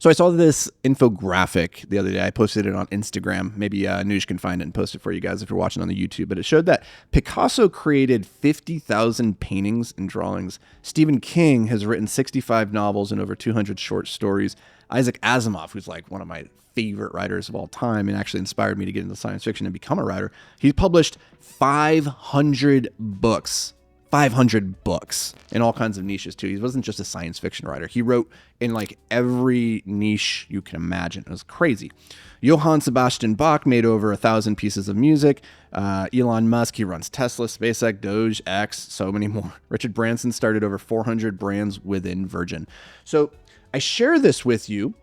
So I saw this infographic the other day. I posted it on Instagram. Maybe Noosh can find it and post it for you guys if you're watching on the YouTube. But it showed that Picasso created 50,000 paintings and drawings. Stephen King has written 65 novels and over 200 short stories. Isaac Asimov, who's like one of my favorite writers of all time and actually inspired me to get into science fiction and become a writer, he's published 500 books. 500 books in all kinds of niches too. He wasn't just a science fiction writer. He wrote in like every niche you can imagine. It was crazy. Johann Sebastian Bach made over 1,000 pieces of music. Elon Musk, he runs Tesla, SpaceX, Doge, X, so many more. Richard Branson started over 400 brands within Virgin. So I share this with you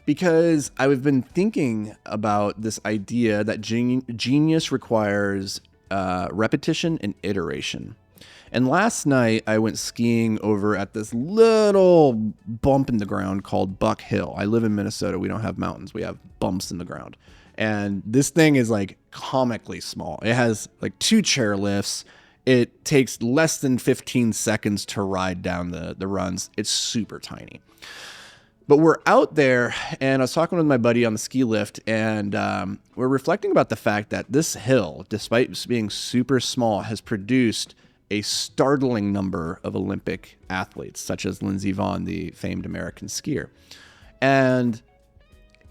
because I've been thinking about this idea that genius requires repetition and iteration. And last night I went skiing over at this little bump in the ground called Buck Hill. I live in Minnesota. We don't have mountains. We have bumps in the ground. And this thing is like comically small. It has like 2 chair lifts. It takes less than 15 seconds to ride down the runs. It's super tiny. But we're out there, and I was talking with my buddy on the ski lift, and we're reflecting about the fact that this hill, despite being super small, has produced a startling number of Olympic athletes, such as Lindsey Vonn, the famed American skier. And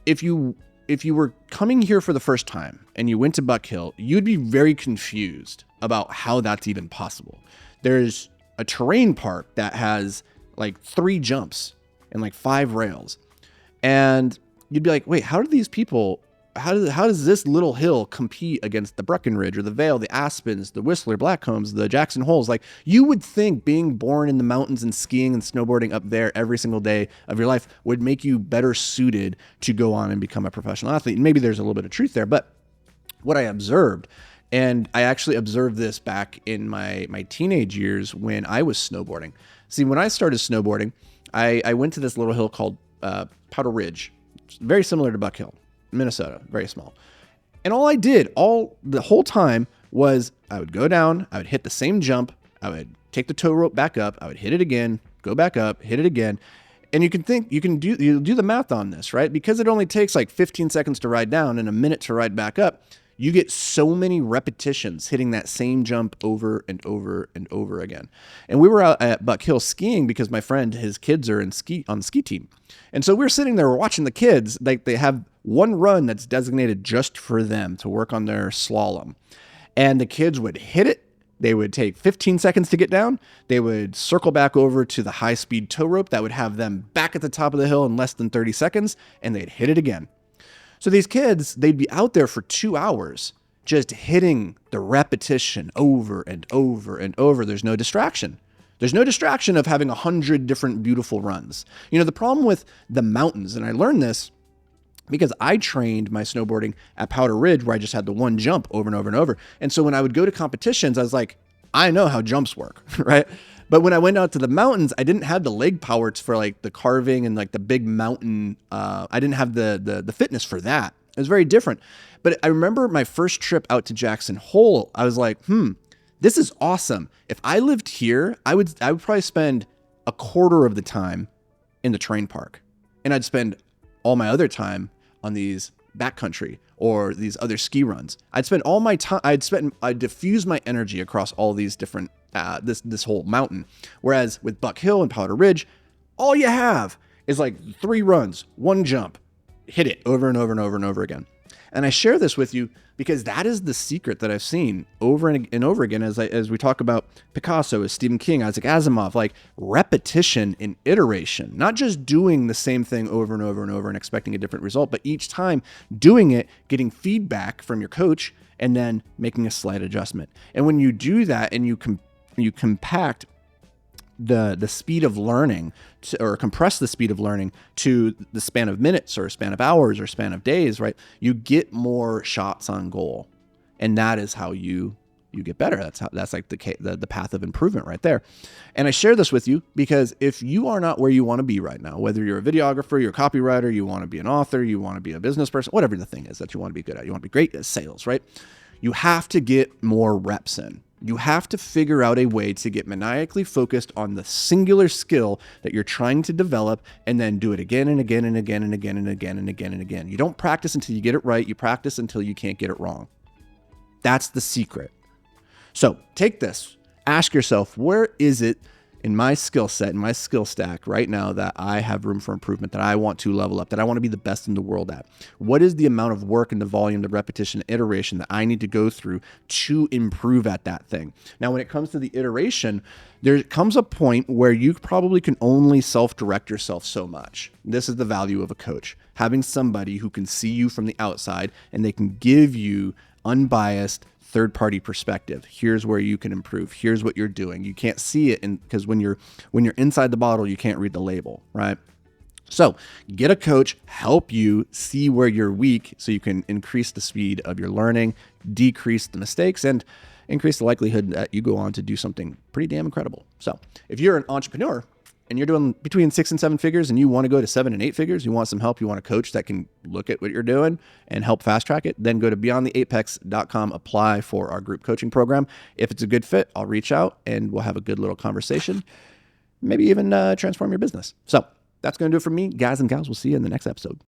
if you were coming here for the first time and you went to Buck Hill, you'd be very confused about how that's even possible. There's a terrain park that has like 3 jumps and like 5 rails. And you'd be like, wait, how do these people, how does this little hill compete against the Breckenridge or the Vale, the Aspens, the Whistler, Blackcombs, the Jackson Holes? Like, you would think being born in the mountains and skiing and snowboarding up there every single day of your life would make you better suited to go on and become a professional athlete. And maybe there's a little bit of truth there, but what I observed, and I actually observed this back in my teenage years when I was snowboarding. See, when I started snowboarding, I went to this little hill called Powder Ridge, very similar to Buck Hill, Minnesota, very small. And all I did the whole time was I would go down, I would hit the same jump, I would take the tow rope back up, I would hit it again, go back up, hit it again. And you do the math on this, right? Because it only takes like 15 seconds to ride down and a minute to ride back up. You get so many repetitions hitting that same jump over and over and over again. And we were out at Buck Hill skiing because my friend, his kids are on the ski team. And so we're sitting there watching the kids, like they have one run that's designated just for them to work on their slalom. And the kids would hit it. They would take 15 seconds to get down. They would circle back over to the high-speed tow rope that would have them back at the top of the hill in less than 30 seconds, and they'd hit it again. So these kids, they'd be out there for 2 hours just hitting the repetition over and over and over. There's no distraction. There's no distraction of having 100 different beautiful runs. You know, the problem with the mountains, and I learned this because I trained my snowboarding at Powder Ridge where I just had the one jump over and over and over. And so when I would go to competitions, I was like, I know how jumps work, right? But when I went out to the mountains, I didn't have the leg power for like the carving and like the big mountain. I didn't have the fitness for that. It was very different. But I remember my first trip out to Jackson Hole, I was like, this is awesome. If I lived here, I would probably spend a quarter of the time in the terrain park. And I'd spend all my other time on these backcountry or these other ski runs. I'd spend all my time, I'd diffuse my energy across all these different, this whole mountain. Whereas with Buck Hill and Powder Ridge, all you have is like 3 runs, 1 jump, hit it over and over and over and over again. And I share this with you because that is the secret that I've seen over and over again as we talk about Picasso, as Stephen King, Isaac Asimov, like repetition and iteration, not just doing the same thing over and over and over and expecting a different result, but each time doing it, getting feedback from your coach, and then making a slight adjustment. And when you do that and you compact the speed of learning or compress the speed of learning to the span of minutes or span of hours or span of days, right? You get more shots on goal. And that is how you get better. That's like the path of improvement right there. And I share this with you because if you are not where you want to be right now, whether you're a videographer, you're a copywriter, you want to be an author, you want to be a business person, whatever the thing is that you want to be good at, you want to be great at sales, right? You have to get more reps in. You have to figure out a way to get maniacally focused on the singular skill that you're trying to develop and then do it again and again and again and again and again and again and again. You don't practice until you get it right. You practice until you can't get it wrong. That's the secret. So take this. Ask yourself, where is it in my skill set, in my skill stack right now that I have room for improvement, that I want to level up, that I want to be the best in the world at? What is the amount of work and the volume, the repetition, iteration that I need to go through to improve at that thing? Now, when it comes to the iteration, there comes a point where you probably can only self-direct yourself so much. This is the value of a coach. Having somebody who can see you from the outside and they can give you unbiased, third-party perspective. Here's where you can improve. Here's what you're doing. You can't see it because when you're inside the bottle, you can't read the label, right? So get a coach, help you see where you're weak so you can increase the speed of your learning, decrease the mistakes, and increase the likelihood that you go on to do something pretty damn incredible. So if you're an entrepreneur and you're doing between 6 and 7 figures and you want to go to 7 and 8 figures, you want some help, you want a coach that can look at what you're doing and help fast track it, then go to beyondtheapex.com, apply for our group coaching program. If it's a good fit, I'll reach out and we'll have a good little conversation, maybe even transform your business. So that's going to do it for me. Guys and gals, we'll see you in the next episode.